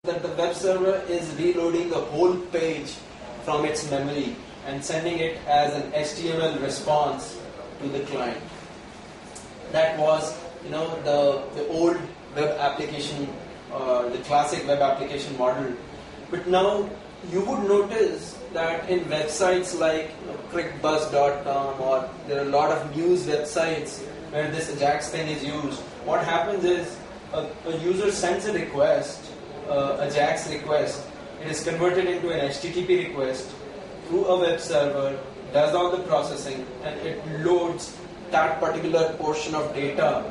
that the web server is reloading the whole page from its memory and sending it as an HTML response to the client. That was, the old web application, the classic web application model. But now you would notice that in websites like crickbuzz.com, or there are a lot of news websites where this AJAX thing is used. What happens is a user sends a request, AJAX request. It is converted into an HTTP request through a web server, does all the processing, and it loads that particular portion of data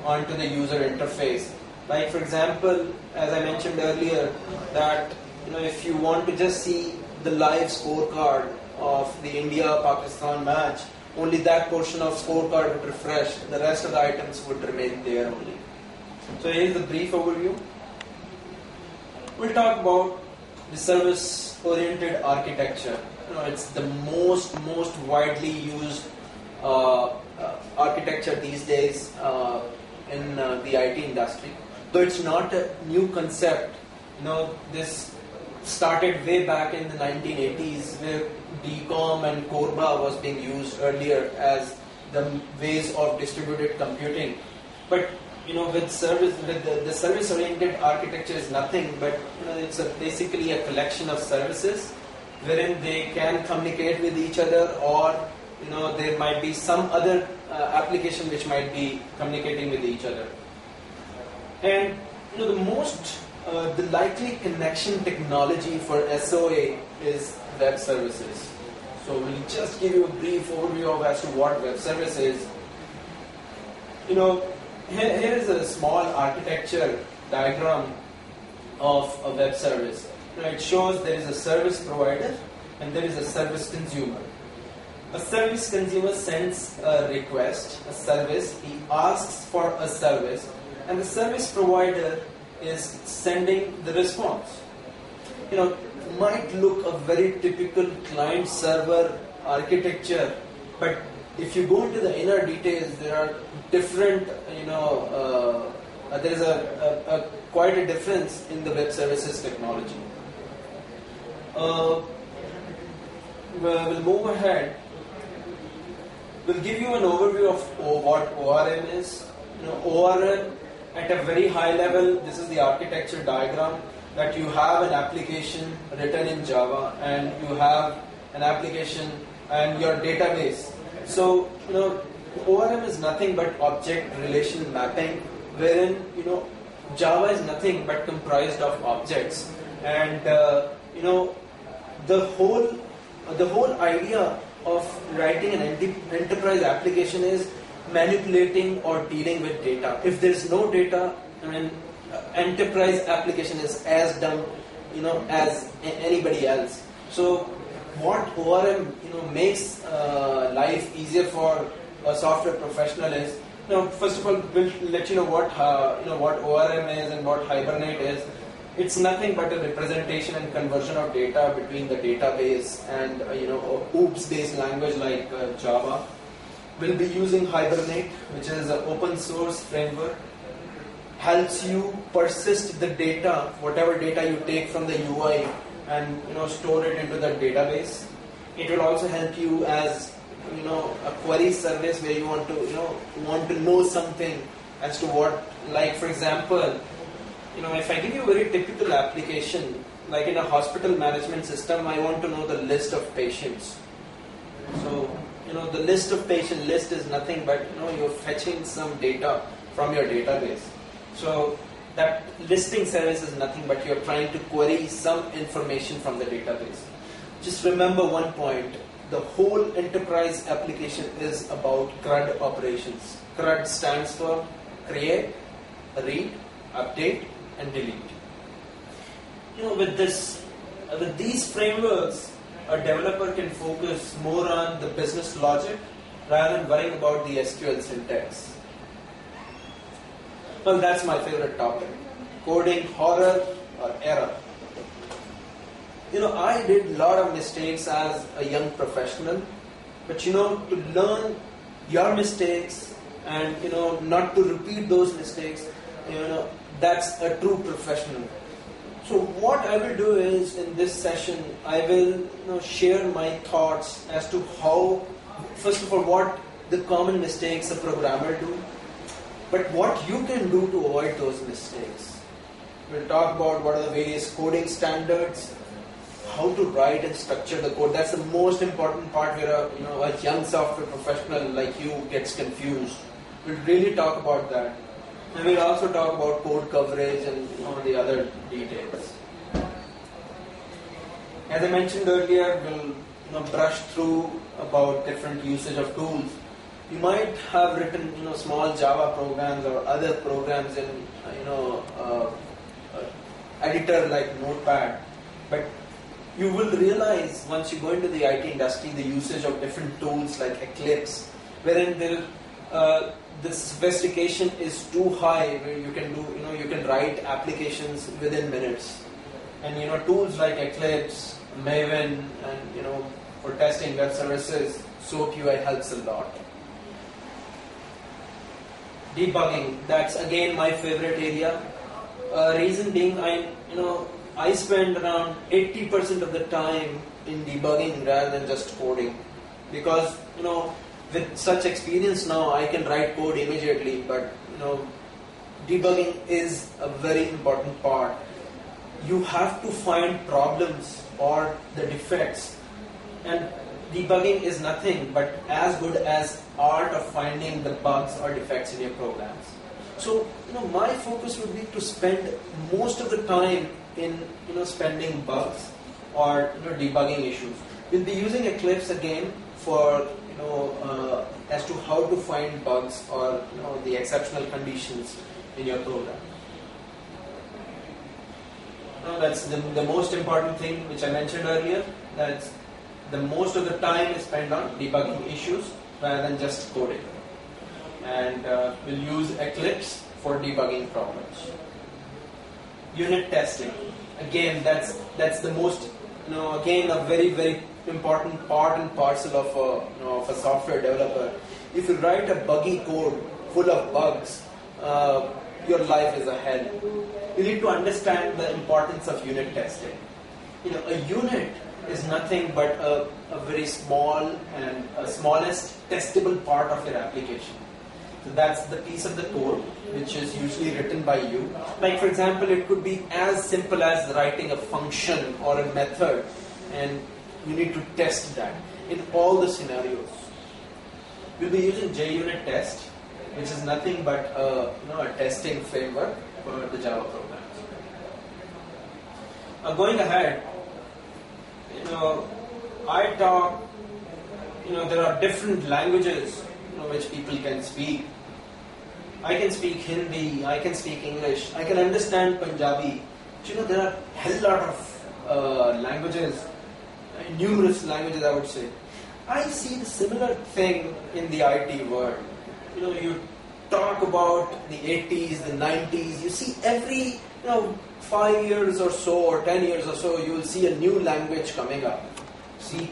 onto the user interface. Like, for example, as I mentioned earlier, that if you want to just see the live scorecard of the India-Pakistan match, only that portion of scorecard would refresh. The rest of the items would remain there only. So here's the brief overview. We'll talk about the service-oriented architecture. It's the most widely used architecture these days in the IT industry. Though it's not a new concept. This started way back in the 1980s, where DCOM and CORBA was being used earlier as the ways of distributed computing. But with the service-oriented architecture is nothing but it's basically a collection of services wherein they can communicate with each other, or there might be some other application which might be communicating with each other. And the likely connection technology for SOA is web services. So we'll just give you a brief overview of as to what web service is. Here is a small architecture diagram of a web service. It shows there is a service provider and there is a service consumer. A service consumer sends a request, a service, he asks for a service, and the service provider is sending the response. It might look a very typical client-server architecture, but if you go into the inner details, there are different, there is quite a difference in the web services technology. We'll move ahead. We'll give you an overview of what ORM is. ORM at a very high level, this is the architecture diagram, that you have an application written in Java and you have an application and your database. So, ORM is nothing but object relation mapping, wherein, Java is nothing but comprised of objects. And, the whole idea of writing an enterprise application is manipulating or dealing with data. If there's no data, enterprise application is as dumb, as anybody else. So what ORM, makes life easier for a software professional is, first of all, we'll let you know what ORM is and what Hibernate is. It's nothing but a representation and conversion of data between the database and OOPS-based language like Java. We'll be using Hibernate, which is an open source framework. Helps you persist the data, whatever data you take from the UI, and store it into the database. It will also help you as a query service where you want to know something as to what, like for example, if I give you a very typical application, like in a hospital management system, I want to know the list of patients. So, the list of patient list is nothing but, you're fetching some data from your database. So, that listing service is nothing but you're trying to query some information from the database. Just remember one point, the whole enterprise application is about CRUD operations. CRUD stands for create, read, update, and delete. With these frameworks, a developer can focus more on the business logic rather than worrying about the SQL syntax. Well, that's my favorite topic. Coding horror or error. I did a lot of mistakes as a young professional, but to learn your mistakes and not to repeat those mistakes, that's a true professional. So what I will do is in this session, I will share my thoughts as to how, first of all, what the common mistakes a programmer do, but what you can do to avoid those mistakes. We'll talk about what are the various coding standards, how to write and structure the code. That's the most important part where a young software professional like you gets confused. We'll really talk about that. And we'll also talk about code coverage and the other details. As I mentioned earlier, we'll brush through about different usage of tools. You might have written small Java programs or other programs in editor like Notepad, but you will realize once you go into the IT industry the usage of different tools like Eclipse, wherein the sophistication is too high, where you can do you can write applications within minutes, and tools like Eclipse, Maven, and for testing web services, SoapUI helps a lot. Debugging, that's again my favorite area. Reason being, I spend around 80% of the time in debugging rather than just coding, because with such experience now I can write code immediately, but debugging is a very important part. You have to find problems or the defects, and debugging is nothing but as good as art of finding the bugs or defects in your programs. So my focus would be to spend most of the time in spending bugs or debugging issues. We'll be using Eclipse again for as to how to find bugs or the exceptional conditions in your program. That's the most important thing which I mentioned earlier. That's the most of the time is spent on debugging issues rather than just coding. And we'll use Eclipse for debugging problems. Unit testing. Again, that's the most, again a very, very important part and parcel of a software developer. If you write a buggy code full of bugs, your life is a hell. You need to understand the importance of unit testing. A unit is nothing but a very small and smallest testable part of your application. So that's the piece of the code which is usually written by you. Like for example, it could be as simple as writing a function or a method, and you need to test that in all the scenarios. We'll be using JUnit Test, which is nothing but a testing framework for the Java programs. Going ahead, I talk, there are different languages which people can speak. I can speak Hindi, I can speak English, I can understand Punjabi. But, there are a hell lot of languages, numerous languages I would say. I see the similar thing in the IT world. You talk about the 80s, the 90s, you see every 5 years or so or 10 years or so, you will see a new language coming up. C++,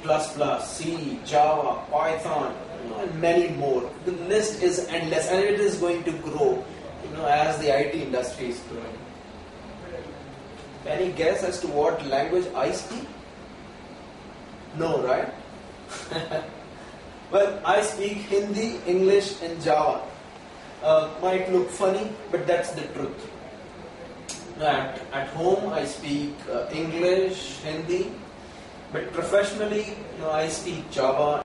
C, Java, Python, and many more. The list is endless, and it is going to grow, as the IT industry is growing. Any guess as to what language I speak? No, right? Well, I speak Hindi, English, and Java. Might look funny, but that's the truth. At home, I speak English, Hindi, but professionally, I speak Java